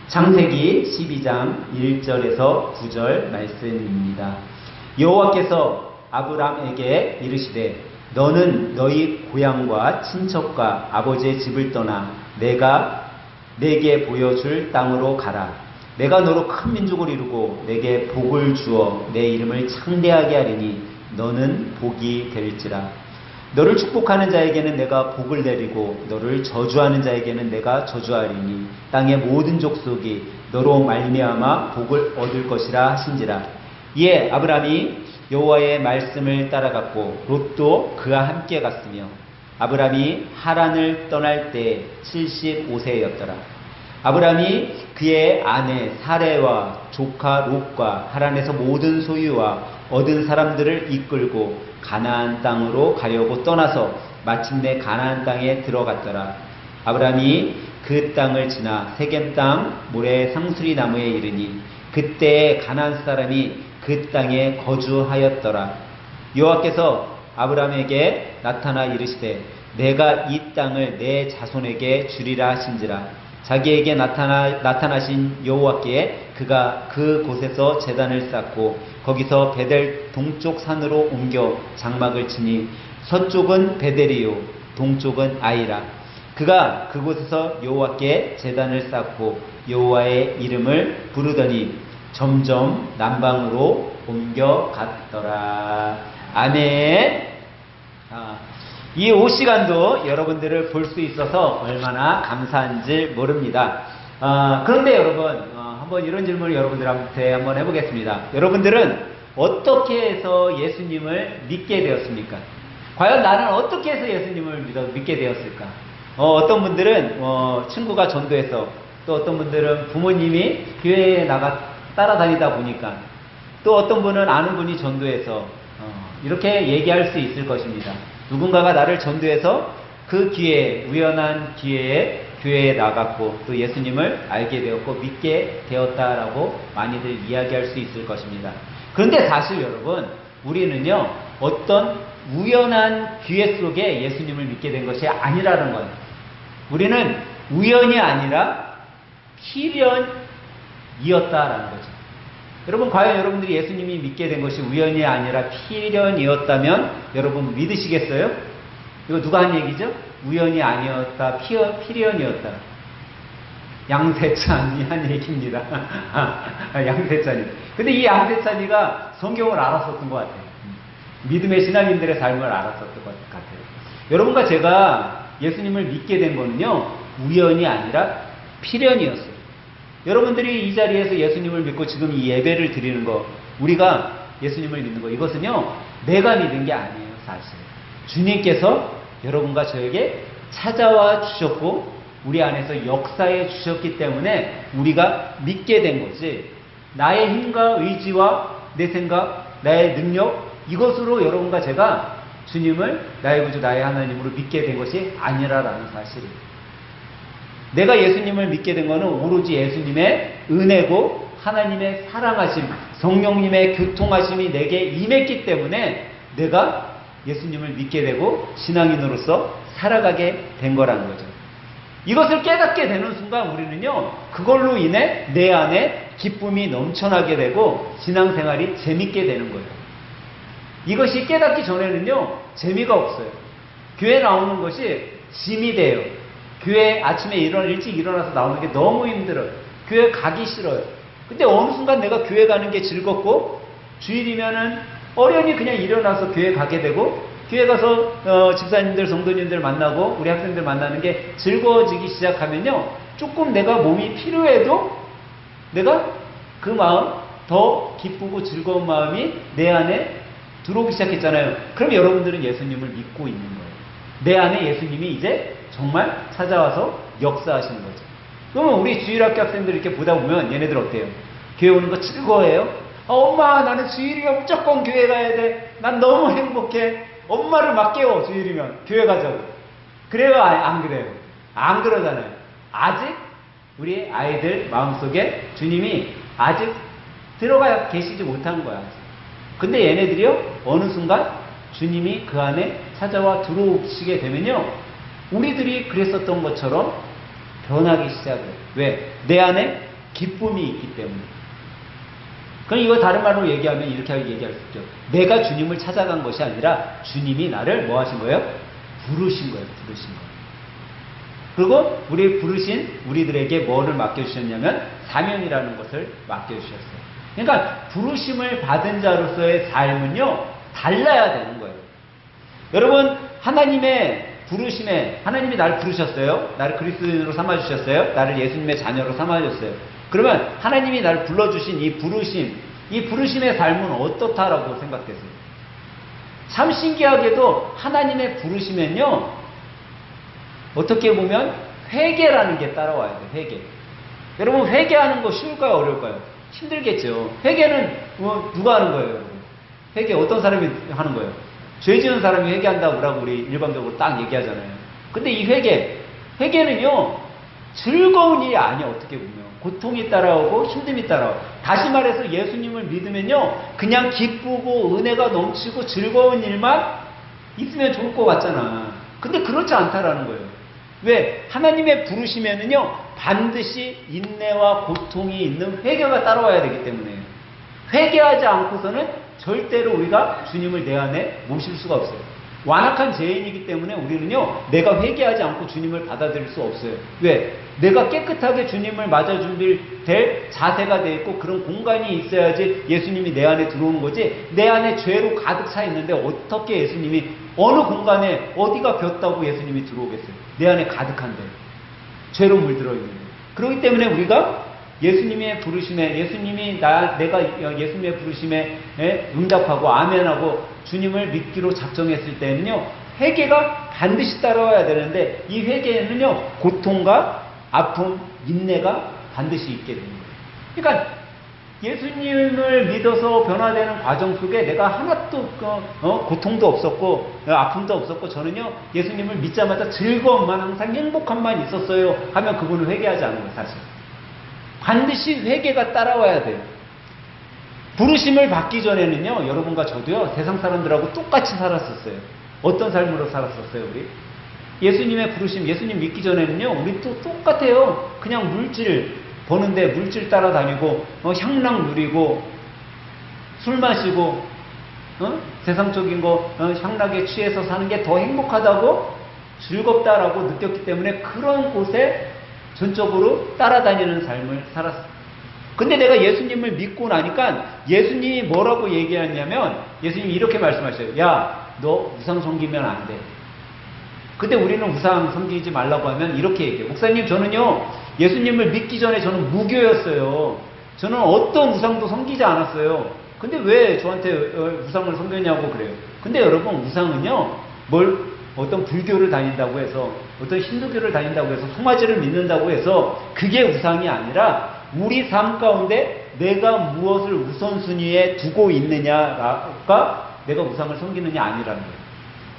창세기 12장 1절에서 9절 말씀입니다. 여호와께서 아브람에게 이르시되 너는 너희 고향과 친척과 아버지의 집을 떠나 내가 내게 보여줄 땅으로 가라. 내가 너로 큰 민족을 이루고 내게 복을 주어 내 이름을 창대하게 하리니 너는 복이 될지라. 너를 축복하는 자에게는 내가 복을 내리고 너를 저주하는 자에게는 내가 저주하리니 땅의 모든 족속이 너로 말미암아 복을 얻을 것이라 하신지라. 이에 아브람이 여호와의 말씀을 따라갔고 롯도 그와 함께 갔으며 아브람이 하란을 떠날 때 75세였더라. 아브람이 그의 아내 사레와 조카 롯과 하란에서 모든 소유와 얻은 사람들을 이끌고 가나안 땅으로 가려고 떠나서 마침내 가나안 땅에 들어갔더라. 아브람이 그 땅을 지나 세겜 땅 모래 상수리 나무에 이르니 그때 가나안 사람이 그 땅에 거주하였더라. 여호와께서 아브람에게 나타나 이르시되 내가 이 땅을 내 자손에게 주리라 하신지라. 자기에게 나타나신 여호와께 그가 그 곳에서 제단을 쌓고 거기서 베델 동쪽 산으로 옮겨 장막을 치니 서쪽은 베델이요 동쪽은 아이라. 그가 그곳에서 여호와께 제단을 쌓고 여호와의 이름을 부르더니 점점 남방으로 옮겨갔더라. 아멘. 이 5시간도 여러분들을 볼 수 있어서 얼마나 감사한지 모릅니다. 그런데 여러분, 한번 이런 질문을 여러분들한테 한번 해보겠습니다. 여러분들은 어떻게 해서 예수님을 믿게 되었습니까? 과연 나는 어떻게 해서 예수님을 믿게 되었을까? 어떤 분들은 친구가 전도해서, 또 어떤 분들은 부모님이 교회에 따라다니다 보니까, 또 어떤 분은 아는 분이 전도해서 이렇게 얘기할 수 있을 것입니다. 누군가가 나를 전도해서 그 기회에, 우연한 기회에 교회에 나갔고 또 예수님을 알게 되었고 믿게 되었다라고 많이들 이야기할 수 있을 것입니다. 그런데 사실 여러분, 우리는요 어떤 우연한 기회 속에 예수님을 믿게 된 것이 아니라는 거예요. 우리는 우연이 아니라 필연이었다라는 거죠. 여러분, 과연 여러분들이 예수님이 믿게 된 것이 우연이 아니라 필연이었다면 여러분 믿으시겠어요? 이거 누가 한 얘기죠? 우연이 아니었다, 필연이었다. 양세찬이 한 얘기입니다. 양세찬이. 근데 이 양세찬이가 성경을 알았었던 것 같아요. 믿음의 신앙인들의 삶을 알았었던 것 같아요. 여러분과 제가 예수님을 믿게 된 거는요, 우연이 아니라 필연이었어요. 여러분들이 이 자리에서 예수님을 믿고 지금 이 예배를 드리는 거, 우리가 예수님을 믿는 거, 이것은요 내가 믿은 게 아니에요. 사실 주님께서 여러분과 저에게 찾아와 주셨고 우리 안에서 역사해 주셨기 때문에 우리가 믿게 된 거지, 나의 힘과 의지와 내 생각, 나의 능력, 이것으로 여러분과 제가 주님을 나의 구주 나의 하나님으로 믿게 된 것이 아니라라는 사실이에요. 내가 예수님을 믿게 된 것은 오로지 예수님의 은혜고 하나님의 사랑하심, 성령님의 교통하심이 내게 임했기 때문에 내가 예수님을 믿게 되고 신앙인으로서 살아가게 된 거라는 거죠. 이것을 깨닫게 되는 순간 우리는요, 그걸로 인해 내 안에 기쁨이 넘쳐나게 되고 신앙생활이 재밌게 되는 거예요. 이것이 깨닫기 전에는요 재미가 없어요. 교회 나오는 것이 짐이 돼요. 교회 아침에 일찍 일어나서 나오는 게 너무 힘들어요. 교회 가기 싫어요. 근데 어느 순간 내가 교회 가는 게 즐겁고 주일이면은 어련히 그냥 일어나서 교회 가게 되고 교회 가서 집사님들, 성도님들 만나고 우리 학생들 만나는 게 즐거워지기 시작하면요, 조금 내가 몸이 필요해도 내가 그 마음, 더 기쁘고 즐거운 마음이 내 안에 들어오기 시작했잖아요. 그럼 여러분들은 예수님을 믿고 있는 거예요. 내 안에 예수님이 이제 정말 찾아와서 역사하시는 거죠. 그러면 우리 주일학교 학생들 이렇게 보다 보면 얘네들 어때요? 교회 오는 거 즐거워해요? 엄마, 나는 주일이면 무조건 교회 가야 돼. 난 너무 행복해. 엄마를 막 깨워, 주일이면. 교회 가자고. 그래요? 안 그래요? 안 그러잖아요. 아직 우리 아이들 마음속에 주님이 아직 들어가 계시지 못한 거야. 근데 얘네들이요, 어느 순간 주님이 그 안에 찾아와 들어오시게 되면요, 우리들이 그랬었던 것처럼 변하기 시작해요. 왜? 내 안에 기쁨이 있기 때문에. 그럼 이거 다른 말로 얘기하면 이렇게 얘기할 수 있죠. 내가 주님을 찾아간 것이 아니라 주님이 나를 뭐 하신 거예요? 부르신 거예요. 부르신 거예요. 그리고 우리 부르신 우리들에게 뭐를 맡겨주셨냐면 사명이라는 것을 맡겨주셨어요. 그러니까 부르심을 받은 자로서의 삶은요, 달라야 되는 거예요. 여러분, 하나님의 부르심에, 하나님이 나를 부르셨어요. 나를 그리스도인으로 삼아주셨어요. 나를 예수님의 자녀로 삼아주셨어요. 그러면 하나님이 나를 불러주신 이 부르심의 삶은 어떻다라고 생각되세요? 참 신기하게도 하나님의 부르심엔요, 어떻게 보면 회개라는 게 따라와야 돼요. 회개. 여러분, 회개하는 거 쉬울까요? 어려울까요? 힘들겠죠. 회개는 누가 하는 거예요? 여러분? 회개 어떤 사람이 하는 거예요? 죄 지은 사람이 회개한다고 우리 일반적으로 딱 얘기하잖아요. 근데 이 회개는요, 즐거운 일이 아니야. 어떻게 보면 고통이 따라오고 힘듦이 따라오고. 다시 말해서 예수님을 믿으면요, 그냥 기쁘고 은혜가 넘치고 즐거운 일만 있으면 좋을 것 같잖아. 근데 그렇지 않다라는 거예요. 왜? 하나님의 부르심에는요, 반드시 인내와 고통이 있는 회개가 따라와야 되기 때문에. 회개하지 않고서는 절대로 우리가 주님을 내 안에 모실 수가 없어요. 완악한 죄인이기 때문에 우리는요, 내가 회개하지 않고 주님을 받아들일 수 없어요. 왜? 내가 깨끗하게 주님을 맞아 준비될 자세가 돼 있고 그런 공간이 있어야지 예수님이 내 안에 들어오는 거지. 내 안에 죄로 가득 차 있는데 어떻게 예수님이 어느 공간에 어디가 비었다고 예수님이 들어오겠어요? 내 안에 가득한데, 죄로 물들어 있는데. 그렇기 때문에 우리가 예수님의 부르심에, 내가 예수님의 부르심에 응답하고 아멘하고 주님을 믿기로 작정했을 때는요, 회개가 반드시 따라와야 되는데, 이 회개에는요, 고통과 아픔, 인내가 반드시 있게 됩니다. 그러니까 예수님을 믿어서 변화되는 과정 속에 내가 하나도 고통도 없었고 아픔도 없었고, 저는요, 예수님을 믿자마자 즐거움만, 항상 행복함만 있었어요 하면 그분은 회개하지 않은 거예요. 사실 반드시 회개가 따라와야 돼요. 부르심을 받기 전에는요, 여러분과 저도요, 세상 사람들하고 똑같이 살았었어요. 어떤 삶으로 살았었어요? 우리 예수님의 부르심, 예수님 믿기 전에는요, 우리 또 똑같아요. 그냥 물질 버는데 물질 따라다니고 향락 누리고 술 마시고 세상적인 거 향락에 취해서 사는 게 더 행복하다고, 즐겁다라고 느꼈기 때문에 그런 곳에 전적으로 따라다니는 삶을 살았어요. 근데 내가 예수님을 믿고 나니까 예수님이 뭐라고 얘기하냐면, 예수님이 이렇게 말씀하셔요. 야, 너 우상 섬기면 안 돼. 근데 우리는 우상 섬기지 말라고 하면 이렇게 얘기해요. 목사님, 저는요, 예수님을 믿기 전에 저는 무교였어요. 저는 어떤 우상도 섬기지 않았어요. 근데 왜 저한테 우상을 섬겼냐고 그래요. 근데 여러분, 우상은요, 어떤 불교를 다닌다고 해서, 어떤 힌두교를 다닌다고 해서, 송아지를 믿는다고 해서 그게 우상이 아니라 우리 삶 가운데 내가 무엇을 우선순위에 두고 있느냐가 내가 우상을 섬기느냐 아니라는 거예요.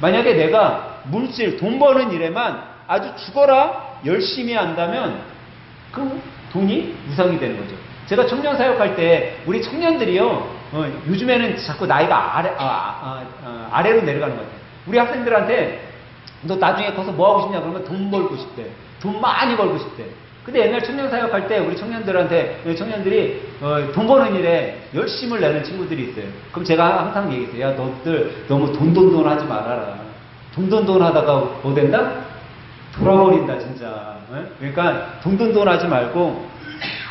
만약에 내가 물질, 돈 버는 일에만 아주 죽어라 열심히 한다면 그 돈이 우상이 되는 거죠. 제가 청년 사역할 때 우리 청년들이요, 요즘에는 자꾸 나이가 아래로 내려가는 것 같아요. 우리 학생들한테 너 나중에 커서 뭐 하고 싶냐 그러면 돈 벌고 싶대. 돈 많이 벌고 싶대. 근데 옛날 청년 사역할 때 우리 청년들이 돈 버는 일에 열심을 내는 친구들이 있어요. 그럼 제가 항상 얘기했어요. 야, 너들 너무 돈 하지 말아라. 돈 하다가 뭐 된다? 돌아버린다 진짜. 그러니까 돈 하지 말고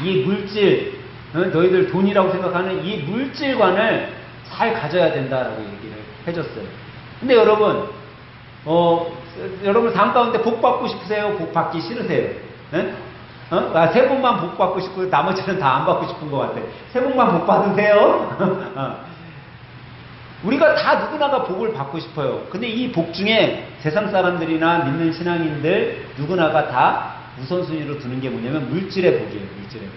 이 물질, 너희들 돈이라고 생각하는 이 물질관을 잘 가져야 된다라고 얘기를 해줬어요. 근데 여러분, 여러분 삶 가운데 복 받고 싶으세요? 복 받기 싫으세요? 세 번만 복 받고 싶고 나머지는 다 안 받고 싶은 것 같아. 세 번만 복 받으세요? 우리가 다 누구나가 복을 받고 싶어요. 근데 이 복 중에 세상 사람들이나 믿는 신앙인들 누구나가 다 우선순위로 두는 게 뭐냐면 물질의 복이에요. 물질의 복.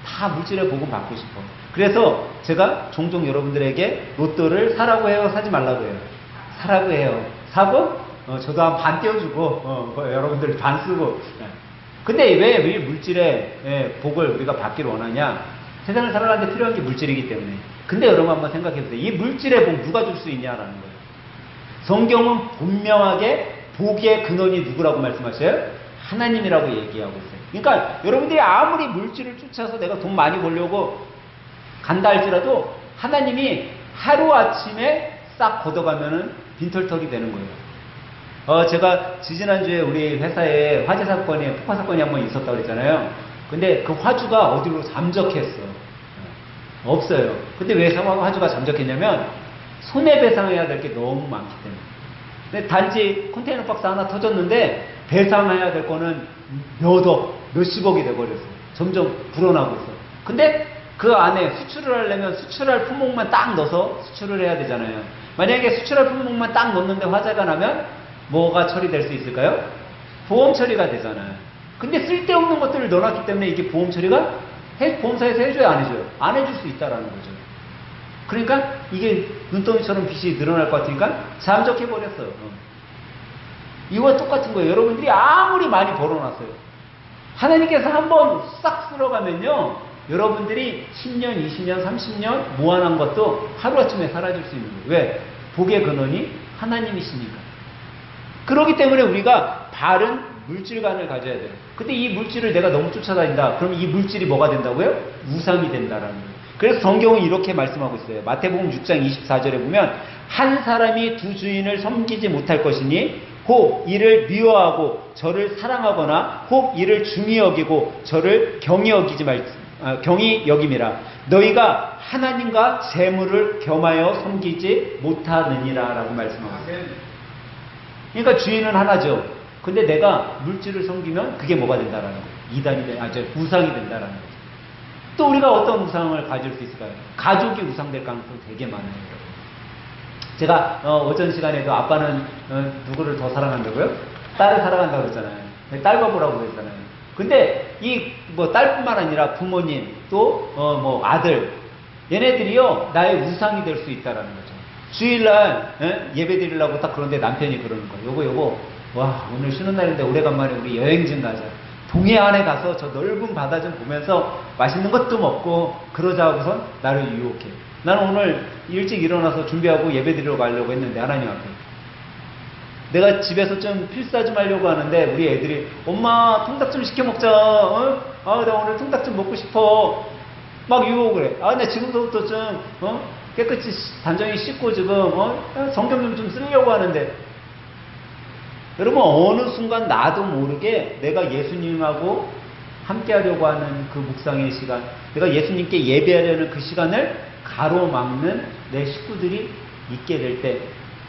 다 물질의 복은 받고 싶어. 그래서 제가 종종 여러분들에게 로또를 사라고 해요? 사지 말라고 해요? 사라고 해요. 사고 저도 한 반 떼어주고 여러분들 반 쓰고. 근데 왜 물질의 복을 우리가 받기를 원하냐? 세상을 살아가는데 필요한 게 물질이기 때문에. 근데 여러분 한번 생각해 보세요. 이 물질의 복 누가 줄 수 있냐라는 거예요. 성경은 분명하게 복의 근원이 누구라고 말씀하셔요? 하나님이라고 얘기하고 있어요. 그러니까 여러분들이 아무리 물질을 쫓아서 내가 돈 많이 벌려고 간다 할지라도 하나님이 하루아침에 싹 걷어가면은 빈털터리 되는 거예요. 제가 지지난주에 우리 회사에 화재 사건이, 폭파 사건이 한번 있었다고 그랬잖아요. 근데 그 화주가 어디로 잠적했어. 없어요. 근데 왜 화주가 잠적했냐면 손해배상해야 될 게 너무 많기 때문에. 근데 단지 컨테이너 박스 하나 터졌는데 배상해야 될 거는 몇십억이 돼버렸어. 점점 불어나고 있어. 근데 그 안에 수출을 하려면 수출할 품목만 딱 넣어서 수출을 해야 되잖아요. 만약에 수출할 품목만 딱 넣는데 화재가 나면 뭐가 처리될 수 있을까요? 보험 처리가 되잖아요. 근데 쓸데없는 것들을 넣어놨기 때문에 이게 보험 처리가 보험사에서 해줘야 안 해줘요? 안 해줄 수 있다라는 거죠. 그러니까 이게 눈덩이처럼 빚이 늘어날 것 같으니까 잠적해버렸어요. 이와 똑같은 거예요. 여러분들이 아무리 많이 벌어놨어요. 하나님께서 한번 싹 쓸어가면요, 여러분들이 10년, 20년, 30년 모아놓은 것도 하루아침에 사라질 수 있는 거예요. 왜? 복의 근원이 하나님이시니까. 그렇기 때문에 우리가 바른 물질관을 가져야 돼요. 근데 이 물질을 내가 너무 쫓아다닌다. 그럼 이 물질이 뭐가 된다고요? 우상이 된다라는 거예요. 그래서 성경은 이렇게 말씀하고 있어요. 마태복음 6장 24절에 보면 한 사람이 두 주인을 섬기지 못할 것이니 혹 이를 미워하고 저를 사랑하거나 혹 이를 중히 여기고 저를 경히 여김이라. 너희가 하나님과 재물을 겸하여 섬기지 못하느니라 라고 말씀하고 있어요. 그러니까 주인은 하나죠. 근데 내가 물질을 섬기면 그게 뭐가 된다라는 거예요. 우상이 된다라는 거예요. 또 우리가 어떤 우상을 가질 수 있을까요? 가족이 우상될 가능성이 되게 많아요. 제가 오전 시간에도 아빠는 누구를 더 사랑한다고요? 딸을 사랑한다고 그랬잖아요. 딸과 보라고 그랬잖아요. 근데 딸뿐만 아니라 부모님 또 아들, 얘네들이요 나의 우상이 될 수 있다라는 거죠. 주일날 예배 드리려고 딱 그런데 남편이 그러는 거예요. 요거 와, 오늘 쉬는 날인데 오래간만에 우리 여행 좀 가자. 동해안에 가서 저 넓은 바다 좀 보면서 맛있는 것도 먹고 그러자 하고선 나를 유혹해. 나는 오늘 일찍 일어나서 준비하고 예배 드리러 가려고 했는데 하나님 앞에 내가 집에서 좀 필사 좀 하려고 하는데 우리 애들이 엄마 통닭 좀 시켜 먹자. 나 오늘 통닭 좀 먹고 싶어. 막 유혹을 해. 나 지금부터 좀 깨끗이 단정히 씻고 지금 성경 좀 쓰려고 하는데, 여러분 어느 순간 나도 모르게 내가 예수님하고 함께 하려고 하는 그 묵상의 시간, 내가 예수님께 예배하려는 그 시간을 가로막는 내 식구들이 있게 될 때,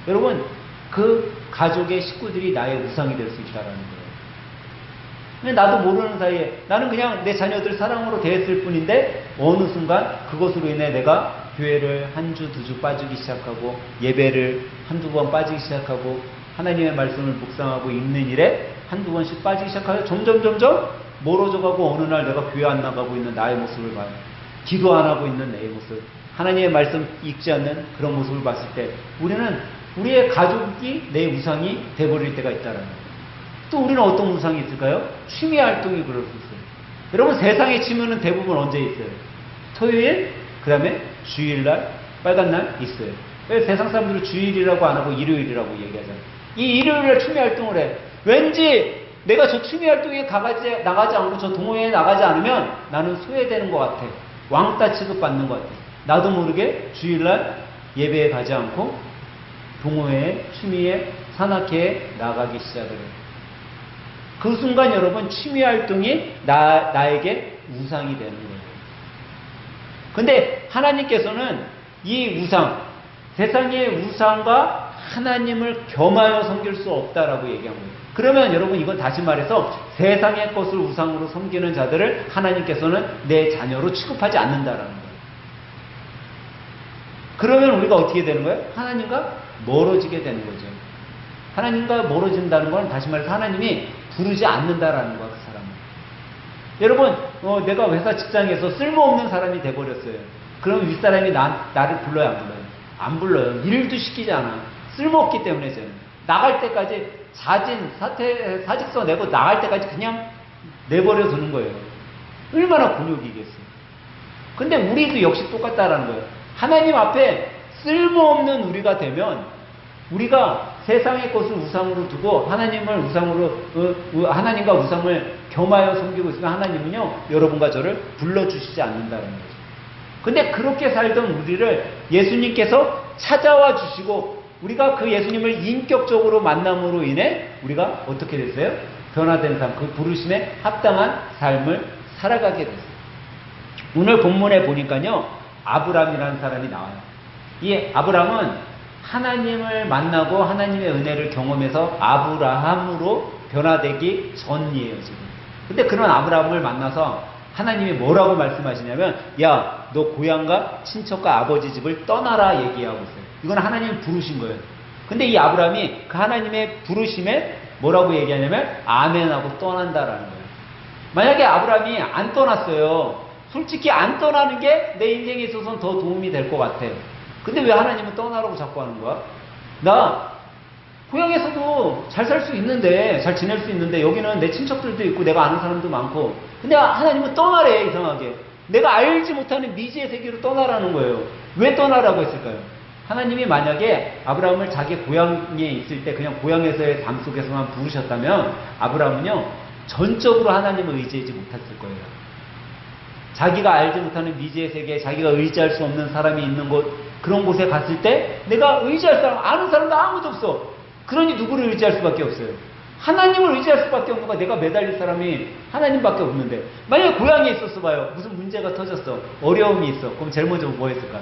여러분 그 가족의 식구들이 나의 우상이 될 수 있다는 거예요. 근데 나도 모르는 사이에 나는 그냥 내 자녀들 사랑으로 대했을 뿐인데 어느 순간 그것으로 인해 내가 교회를 한 주, 두 주 빠지기 시작하고 예배를 한두 번 빠지기 시작하고 하나님의 말씀을 묵상하고 읽는 일에 한두 번씩 빠지기 시작하여 점점 멀어져가고 어느 날 내가 교회 안 나가고 있는 나의 모습을 봐요. 기도 안 하고 있는 내 모습, 하나님의 말씀 읽지 않는 그런 모습을 봤을 때 우리는 우리의 가족이 내 우상이 돼버릴 때가 있다는 거예요. 또 우리는 어떤 우상이 있을까요? 취미 활동이 그럴 수 있어요. 여러분 세상의 취미는 대부분 언제 있어요? 토요일, 그 다음에 주일날, 빨간 날 있어요. 왜 세상 사람들은 주일이라고 안 하고 일요일이라고 얘기하잖아요. 이 일요일에 취미 활동을 해. 왠지 내가 저 취미 활동에 나가지 않고 저 동호회에 나가지 않으면 나는 소외되는 것 같아. 왕따 취급받는 것 같아. 나도 모르게 주일날 예배에 가지 않고 동호회에, 취미에, 산악회에 나가기 시작을 해요. 그 순간 여러분 취미 활동이 나에게 우상이 되는 거예요. 근데 하나님께서는 이 우상, 세상의 우상과 하나님을 겸하여 섬길 수 없다라고 얘기한 거예요. 그러면 여러분 이건 다시 말해서 세상의 것을 우상으로 섬기는 자들을 하나님께서는 내 자녀로 취급하지 않는다라는 거예요. 그러면 우리가 어떻게 되는 거예요? 하나님과 멀어지게 되는 거죠. 하나님과 멀어진다는 건 다시 말해서 하나님이 부르지 않는다라는 거야, 그 사람은. 여러분, 내가 회사 직장에서 쓸모없는 사람이 돼버렸어요. 그럼 윗사람이 나를 불러요, 안 불러요? 안 불러요. 일도 시키지 않아. 쓸모없기 때문에 저는. 나갈 때까지 사직서 내고 나갈 때까지 그냥 내버려 두는 거예요. 얼마나 곤욕이겠어요. 근데 우리도 역시 똑같다라는 거예요. 하나님 앞에 쓸모없는 우리가 되면 우리가 세상의 것을 우상으로 두고 하나님을 하나님과 우상을 겸하여 섬기고 있으면 하나님은요, 여러분과 저를 불러주시지 않는다는 거죠. 근데 그렇게 살던 우리를 예수님께서 찾아와 주시고 우리가 그 예수님을 인격적으로 만남으로 인해 우리가 어떻게 됐어요? 변화된 삶, 그 부르심에 합당한 삶을 살아가게 됐어요. 오늘 본문에 보니까요, 아브람이라는 사람이 나와요. 이 아브람은 하나님을 만나고 하나님의 은혜를 경험해서 아브라함으로 변화되기 전이에요, 지금. 근데 그런 아브라함을 만나서 하나님이 뭐라고 말씀하시냐면, 야, 너 고향과 친척과 아버지 집을 떠나라 얘기하고 있어요. 이건 하나님이 부르신 거예요. 근데 이 아브라함이 그 하나님의 부르심에 뭐라고 얘기하냐면 아멘하고 떠난다라는 거예요. 만약에 아브라함이 안 떠났어요. 솔직히 안 떠나는 게 내 인생에 있어서는 더 도움이 될 것 같아요. 근데 왜 하나님은 떠나라고 자꾸 하는 거야? 나 고향에서도 잘 살 수 있는데, 잘 지낼 수 있는데, 여기는 내 친척들도 있고 내가 아는 사람도 많고, 근데 하나님은 떠나래, 이상하게. 내가 알지 못하는 미지의 세계로 떠나라는 거예요. 왜 떠나라고 했을까요? 하나님이 만약에 아브라함을 자기 고향에 있을 때 그냥 고향에서의 삶 속에서만 부르셨다면 아브라함은요, 전적으로 하나님을 의지하지 못했을 거예요. 자기가 알지 못하는 미지의 세계에 자기가 의지할 수 없는 사람이 있는 곳, 그런 곳에 갔을 때 내가 의지할 사람, 아는 사람도 아무도 없어. 그러니 누구를 의지할 수밖에 없어요? 하나님을 의지할 수밖에 없는 거야. 내가 매달릴 사람이 하나님밖에 없는데, 만약에 고향에 있었어 봐요. 무슨 문제가 터졌어. 어려움이 있어. 그럼 제일 먼저 뭐 했을까?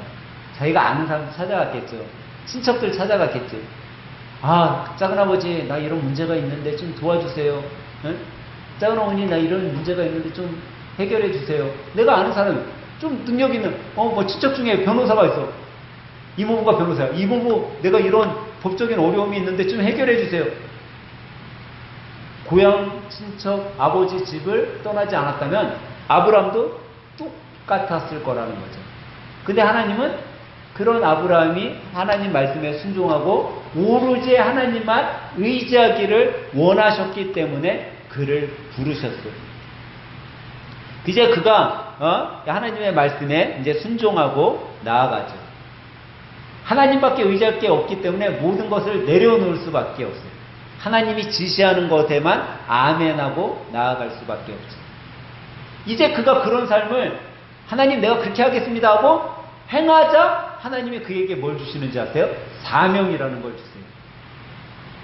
자기가 아는 사람 찾아갔겠죠. 친척들 찾아갔겠죠. 아, 작은아버지, 나 이런 문제가 있는데 좀 도와주세요. 응? 작은어머니, 나 이런 문제가 있는데 좀 해결해 주세요. 내가 아는 사람, 좀 능력 있는, 뭐 친척 중에 변호사가 있어. 이모부가 변호사야. 이모부, 내가 이런 법적인 어려움이 있는데 좀 해결해 주세요. 고향, 친척, 아버지 집을 떠나지 않았다면 아브라함도 똑같았을 거라는 거죠. 근데 하나님은 그런 아브라함이 하나님 말씀에 순종하고 오로지 하나님만 의지하기를 원하셨기 때문에 그를 부르셨어요. 이제 그가 하나님의 말씀에 이제 순종하고 나아가죠. 하나님밖에 의지할 게 없기 때문에 모든 것을 내려놓을 수밖에 없어요. 하나님이 지시하는 것에만 아멘하고 나아갈 수밖에 없어요. 이제 그가 그런 삶을 하나님 내가 그렇게 하겠습니다 하고 행하자 하나님이 그에게 뭘 주시는지 아세요? 사명이라는 걸 주세요.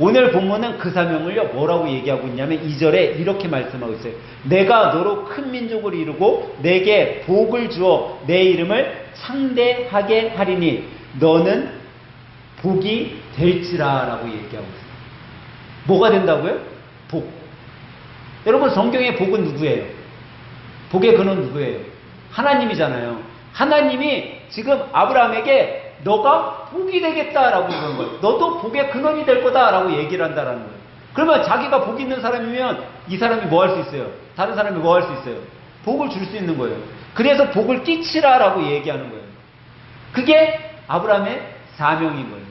오늘 본문은 그 사명을요 뭐라고 얘기하고 있냐면 2절에 이렇게 말씀하고 있어요. 내가 너로 큰 민족을 이루고 내게 복을 주어 내 이름을 창대하게 하리니 너는 복이 될지라 라고 얘기하고 있어요. 뭐가 된다고요? 복. 여러분 성경의 복은 누구예요? 복의 근원 누구예요? 하나님이잖아요. 하나님이 지금 아브라함에게 너가 복이 되겠다라고 그런 거예요. 너도 복의 근원이 될 거다라고 얘기를 한다라는 거예요. 그러면 자기가 복 있는 사람이면 이 사람이 뭐 할 수 있어요? 다른 사람이 뭐 할 수 있어요? 복을 줄 수 있는 거예요. 그래서 복을 끼치라라고 얘기하는 거예요. 그게 아브라함의 사명인 거예요.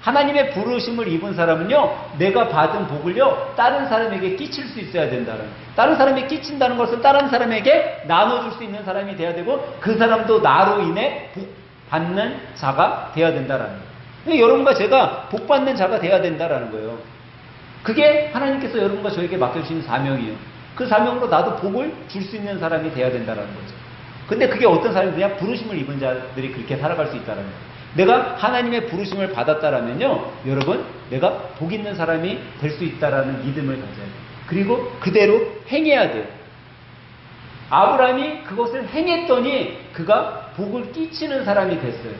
하나님의 부르심을 입은 사람은요, 내가 받은 복을요, 다른 사람에게 끼칠 수 있어야 된다는 거예요. 다른 사람에게 끼친다는 것은 다른 사람에게 나눠줄 수 있는 사람이 돼야 되고, 그 사람도 나로 인해 복 받는 자가 돼야 된다는 거예요. 여러분과 제가 복 받는 자가 돼야 된다는 거예요. 그게 하나님께서 여러분과 저에게 맡겨주신 사명이에요. 그 사명으로 나도 복을 줄 수 있는 사람이 돼야 된다는 거죠. 근데 그게 어떤 사람이냐? 부르심을 입은 자들이 그렇게 살아갈 수 있다는 거예요. 내가 하나님의 부르심을 받았다라면요, 여러분, 내가 복 있는 사람이 될 수 있다라는 믿음을 가져야 돼요. 그리고 그대로 행해야 돼요. 아브라함이 그것을 행했더니 그가 복을 끼치는 사람이 됐어요.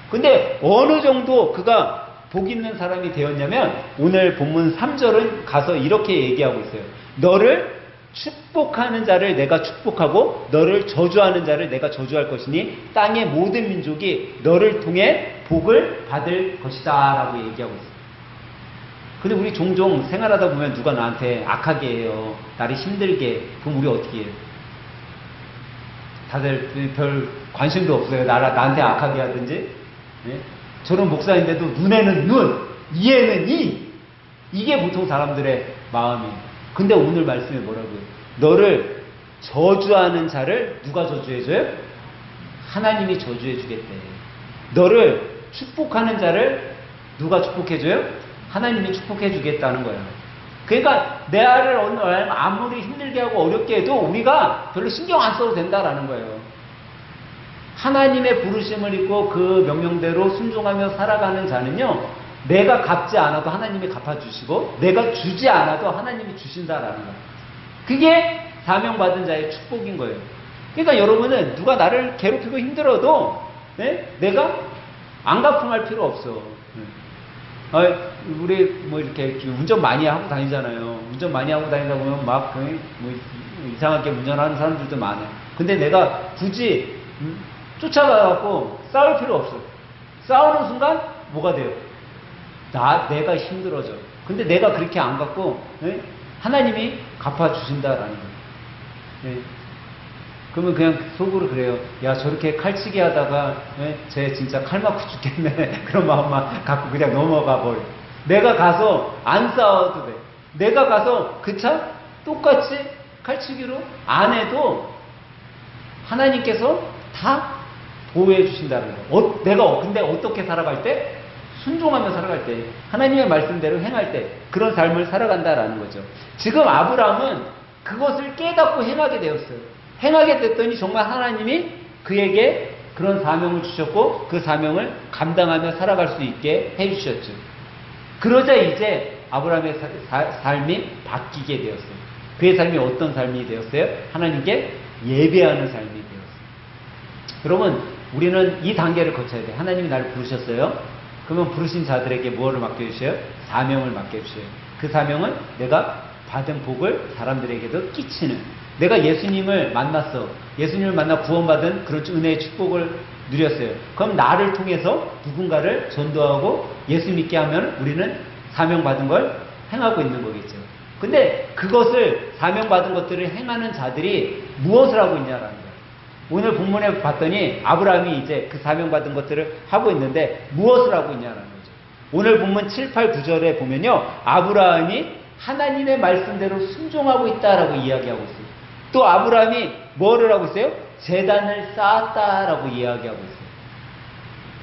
근데 어느 정도 그가 복 있는 사람이 되었냐면 오늘 본문 3절은 가서 이렇게 얘기하고 있어요. 너를 축복하는 자를 내가 축복하고 너를 저주하는 자를 내가 저주할 것이니 땅의 모든 민족이 너를 통해 복을 받을 것이다 라고 얘기하고 있어요. 근데 우리 종종 생활하다 보면 누가 나한테 악하게 해요. 나를 힘들게 해. 그럼 우리 어떻게 해요? 다들 별 관심도 없어요. 나한테 악하게 하든지. 네? 저는 목사인데도 눈에는 눈, 이에는 이. 이게 보통 사람들의 마음이에요. 근데 오늘 말씀에 뭐라고요? 너를 저주하는 자를 누가 저주해줘요? 하나님이 저주해주겠대. 너를 축복하는 자를 누가 축복해줘요? 하나님이 축복해 주겠다는 거예요. 그러니까 내 아이를 아무리 힘들게 하고 어렵게 해도 우리가 별로 신경 안 써도 된다라는 거예요. 하나님의 부르심을 입고 그 명령대로 순종하며 살아가는 자는요, 내가 갚지 않아도 하나님이 갚아주시고 내가 주지 않아도 하나님이 주신다라는 거예요. 그게 사명받은 자의 축복인 거예요. 그러니까 여러분은 누가 나를 괴롭히고 힘들어도 내가 안 갚음할 필요 없어. 우리 뭐 이렇게 운전 많이 하고 다니잖아요. 운전 많이 하고 다니다 보면 막 뭐 이상하게 운전하는 사람들도 많아요. 근데 내가 굳이 쫓아가갖고 싸울 필요 없어. 싸우는 순간 뭐가 돼요? 내가 힘들어져. 근데 내가 그렇게 안 갖고 하나님이 갚아주신다라는 거예요. 그러면 그냥 속으로 그래요. 야, 저렇게 칼치기 하다가 쟤 진짜 칼 맞고 죽겠네. 그런 마음만 갖고 그냥 넘어가 버려. 내가 가서 안 싸워도 돼. 내가 가서 그 차 똑같이 칼치기로 안 해도 하나님께서 다 보호해 주신다는 거예요. 근데 어떻게 살아갈 때? 순종하며 살아갈 때, 하나님의 말씀대로 행할 때 그런 삶을 살아간다라는 거죠. 지금 아브라함은 그것을 깨닫고 행하게 되었어요. 행하게 됐더니 정말 하나님이 그에게 그런 사명을 주셨고 그 사명을 감당하며 살아갈 수 있게 해주셨죠. 그러자 이제 아브라함의 삶이 바뀌게 되었어요. 그의 삶이 어떤 삶이 되었어요? 하나님께 예배하는 삶이 되었어요. 여러분, 우리는 이 단계를 거쳐야 돼요. 하나님이 나를 부르셨어요. 그러면 부르신 자들에게 무엇을 맡겨주셔요? 사명을 맡겨주셔요. 그 사명은 내가 받은 복을 사람들에게도 끼치는, 내가 예수님을 만났어. 예수님을 만나 구원받은 그런 은혜의 축복을 누렸어요. 그럼 나를 통해서 누군가를 전도하고 예수 믿게 하면 우리는 사명받은 걸 행하고 있는 거겠죠. 근데 그것을 사명받은 것들을 행하는 자들이 무엇을 하고 있냐라는 거예요. 오늘 본문에 봤더니 아브라함이 이제 그 사명받은 것들을 하고 있는데 무엇을 하고 있냐라는 거죠. 오늘 본문 7, 8, 9절에 보면요, 아브라함이 하나님의 말씀대로 순종하고 있다라고 이야기하고 있어요. 또 아브라함이 뭐를 하고 있어요? 제단을 쌓았다라고 이야기하고 있어요.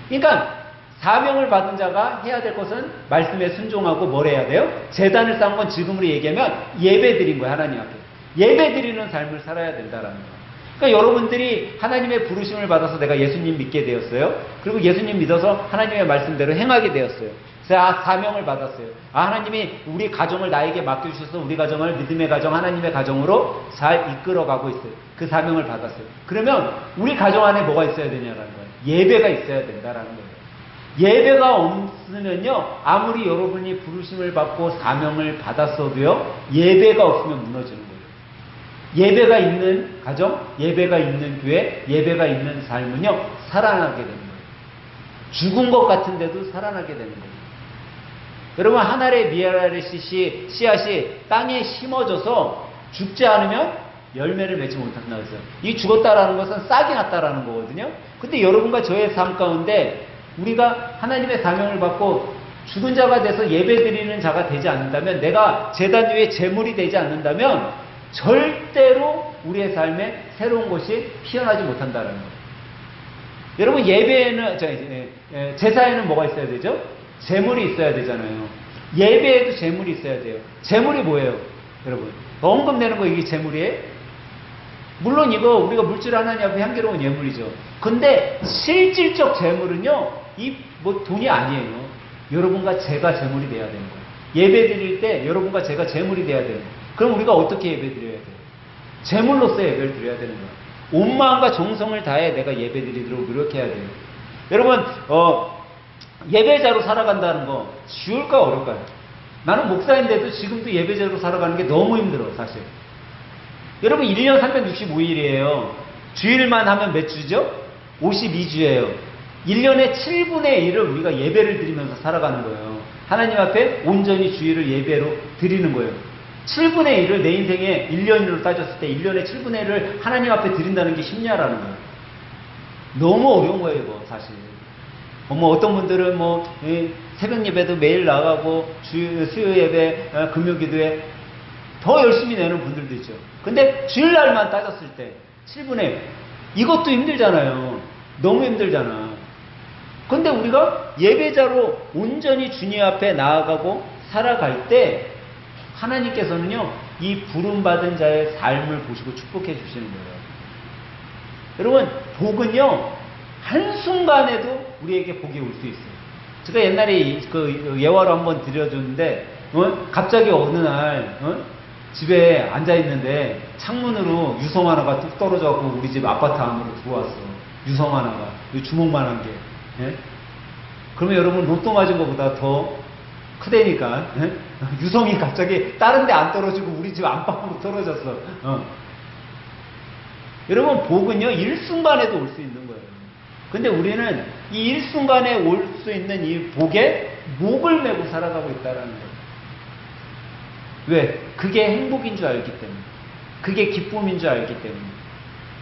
그러니까 사명을 받은 자가 해야 될 것은 말씀에 순종하고 뭘 해야 돼요? 제단을 쌓은 건 지금으로 얘기하면 예배 드린 거예요. 하나님 앞에 예배 드리는 삶을 살아야 된다라는 거예요. 그러니까 여러분들이 하나님의 부르심을 받아서 내가 예수님 믿게 되었어요. 그리고 예수님 믿어서 하나님의 말씀대로 행하게 되었어요. 그래서 사명을 받았어요. 하나님이 우리 가정을 나에게 맡겨주셔서 우리 가정을 믿음의 가정, 하나님의 가정으로 잘 이끌어가고 있어요. 그 사명을 받았어요. 그러면 우리 가정 안에 뭐가 있어야 되냐라는 거예요. 예배가 있어야 된다라는 거예요. 예배가 없으면요, 아무리 여러분이 부르심을 받고 사명을 받았어도요, 예배가 없으면 무너지는 거예요. 예배가 있는 가정, 예배가 있는 교회, 예배가 있는 삶은요, 살아나게 되는 거예요. 죽은 것 같은데도 살아나게 되는 거예요. 여러분, 한 알의 미랄의 씨앗이 땅에 심어져서 죽지 않으면 열매를 맺지 못한다 그랬어요. 이 죽었다라는 것은 싹이 났다라는 거거든요. 근데 여러분과 저의 삶 가운데 우리가 하나님의 사명을 받고 죽은 자가 돼서 예배드리는 자가 되지 않는다면, 내가 제단 위에 제물이 되지 않는다면 절대로 우리의 삶에 새로운 것이 피어나지 못한다는 거예요. 여러분, 예배에는, 제사에는 뭐가 있어야 되죠? 제물이 있어야 되잖아요. 예배에도 제물이 있어야 돼요. 제물이 뭐예요? 여러분, 헌금 내는 거 이게 제물이에요? 물론 이거 우리가 물질 하나님 앞에 향기로운 예물이죠. 근데 실질적 제물은요, 뭐 돈이 아니에요. 여러분과 제가 제물이 돼야 되는 거예요. 예배 드릴 때 여러분과 제가 제물이 돼야 되는 거예요. 그럼 우리가 어떻게 예배 드려야 돼요? 제물로서 예배를 드려야 되는 거예요. 온 마음과 정성을 다해 내가 예배 드리도록 노력해야 돼요. 여러분, 예배자로 살아간다는 거 쉬울까 어려울까요? 나는 목사인데도 지금도 예배자로 살아가는 게 너무 힘들어, 사실. 여러분, 1년 365일이에요. 주일만 하면 몇 주죠? 52주예요. 1년에 7분의 1을 우리가 예배를 드리면서 살아가는 거예요. 하나님 앞에 온전히 주일을 예배로 드리는 거예요. 7분의 1을 내 인생의 1년으로 따졌을 때 1년에 7분의 1을 하나님 앞에 드린다는 게 쉽냐라는 거예요. 너무 어려운 거예요, 이거 사실. 어떤 분들은 새벽 예배도 매일 나가고 수요 예배, 금요 기도에 더 열심히 내는 분들도 있죠. 근데 주일날만 따졌을 때 7분의 1, 이것도 힘들잖아요. 너무 힘들잖아. 근데 우리가 예배자로 온전히 주님 앞에 나아가고 살아갈 때 하나님께서는요, 이 부름받은 자의 삶을 보시고 축복해 주시는 거예요. 여러분, 복은요, 한순간에도 우리에게 복이 올 수 있어요. 제가 옛날에 그 예화로 한번 드려줬는데, 갑자기 어느 날, 집에 앉아있는데 창문으로 유성 하나가 뚝 떨어져갖고 우리 집 아파트 안으로 들어왔어. 유성 하나가. 주먹만한 게. 예? 그러면 여러분, 로또 맞은 것보다 더 크다니까. 예? 유성이 갑자기 다른 데 안 떨어지고 우리 집 안방으로 떨어졌어. 여러분, 복은요, 일순간에도 올 수 있는 거예요. 근데 우리는 이 일순간에 올 수 있는 이 복에 목을 메고 살아가고 있다는 거예요. 왜? 그게 행복인 줄 알기 때문에. 그게 기쁨인 줄 알기 때문에.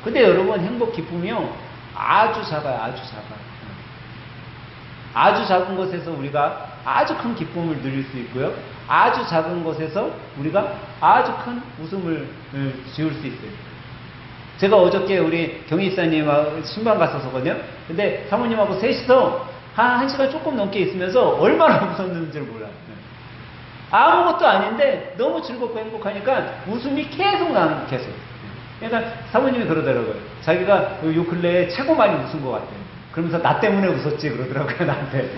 근데 여러분, 행복, 기쁨이요, 아주 작아요. 아주 작아요. 아주 작은 것에서 우리가 아주 큰 기쁨을 누릴 수 있고요. 아주 작은 것에서 우리가 아주 큰 웃음을 지을 수 있어요. 제가 어저께 우리 경희사님하고 신방 갔었거든요. 근데 사모님하고 셋이서 한 1시간 조금 넘게 있으면서 얼마나 웃었는지를 몰라요. 아무것도 아닌데 너무 즐겁고 행복하니까 웃음이 계속 나는, 계속. 그러니까 사모님이 그러더라고요. 자기가 요 근래에 최고 많이 웃은 것 같아요. 그러면서 나 때문에 웃었지 그러더라고요, 나한테.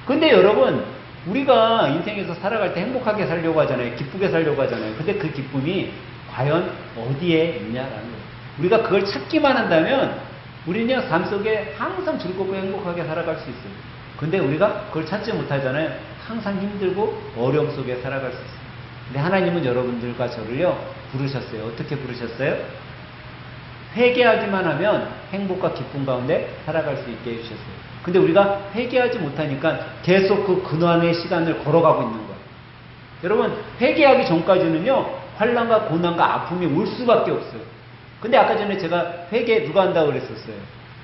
근데 여러분, 우리가 인생에서 살아갈 때 행복하게 살려고 하잖아요. 기쁘게 살려고 하잖아요. 근데 그 기쁨이 과연 어디에 있냐라는 거예요. 우리가 그걸 찾기만 한다면 우리는 삶 속에 항상 즐겁고 행복하게 살아갈 수 있어요. 근데 우리가 그걸 찾지 못하잖아요. 항상 힘들고 어려움 속에 살아갈 수 있어요. 근데 하나님은 여러분들과 저를요, 부르셨어요. 어떻게 부르셨어요? 회개하기만 하면 행복과 기쁨 가운데 살아갈 수 있게 해주셨어요. 근데 우리가 회개하지 못하니까 계속 그 근원의 시간을 걸어가고 있는 거예요. 여러분, 회개하기 전까지는요, 환난과 고난과 아픔이 올 수밖에 없어요. 근데 아까 전에 제가 회개 누가 한다고 그랬었어요?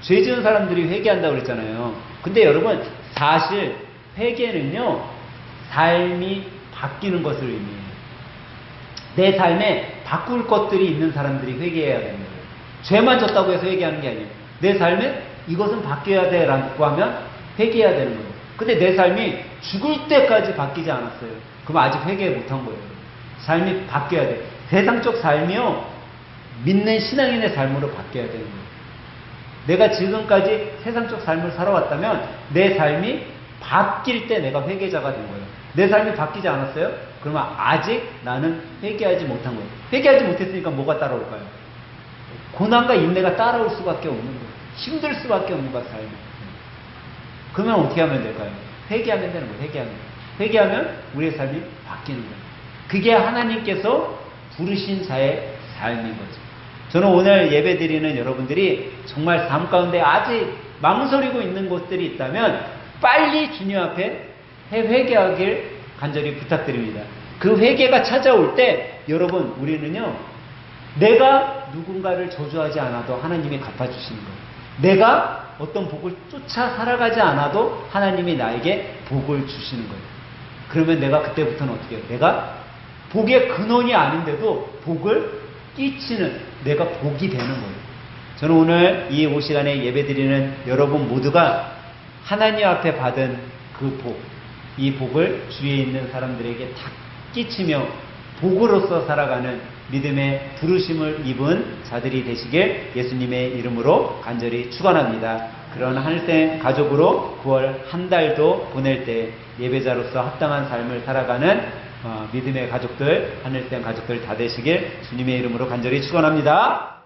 죄 지은 사람들이 회개한다고 그랬잖아요. 근데 여러분, 사실 회개는요, 삶이 바뀌는 것을 의미해요. 내 삶에 바꿀 것들이 있는 사람들이 회개해야 되는 거예요. 죄만 졌다고 해서 회개하는 게 아니에요. 내 삶에 이것은 바뀌어야 돼 라고 하면 회개해야 되는 거예요. 근데 내 삶이 죽을 때까지 바뀌지 않았어요. 그럼 아직 회개 못한 거예요. 삶이 바뀌어야 돼. 세상적 삶이요, 믿는 신앙인의 삶으로 바뀌어야 되는 거예요. 내가 지금까지 세상적 삶을 살아왔다면 내 삶이 바뀔 때 내가 회개자가 된 거예요. 내 삶이 바뀌지 않았어요? 그러면 아직 나는 회개하지 못한 거예요. 회개하지 못했으니까 뭐가 따라올까요? 고난과 인내가 따라올 수밖에 없는 거예요. 힘들 수밖에 없는 거예요, 삶이. 그러면 어떻게 하면 될까요? 회개하면 되는 거예요. 회개하면 우리의 삶이 바뀌는 거예요. 그게 하나님께서 부르신 자의 삶인 거죠. 저는 오늘 예배 드리는 여러분들이 정말 삶 가운데 아직 망설이고 있는 곳들이 있다면 빨리 주님 앞에 회개하길 간절히 부탁드립니다. 그 회개가 찾아올 때 여러분, 우리는요, 내가 누군가를 저주하지 않아도 하나님이 갚아주시는 거예요. 내가 어떤 복을 쫓아 살아가지 않아도 하나님이 나에게 복을 주시는 거예요. 그러면 내가 그때부터는 어떻게 해요? 내가 복의 근원이 아닌데도 복을 끼치는, 내가 복이 되는 거예요. 저는 오늘 이 시간에 예배드리는 여러분 모두가 하나님 앞에 받은 그 복, 이 복을 주위에 있는 사람들에게 다 끼치며 복으로서 살아가는 믿음의 부르심을 입은 자들이 되시길 예수님의 이름으로 간절히 축원합니다. 그런 하늘생 가족으로 9월 한 달도 보낼 때 예배자로서 합당한 삶을 살아가는 믿음의 가족들, 하늘생 가족들 다 되시길 주님의 이름으로 간절히 축원합니다.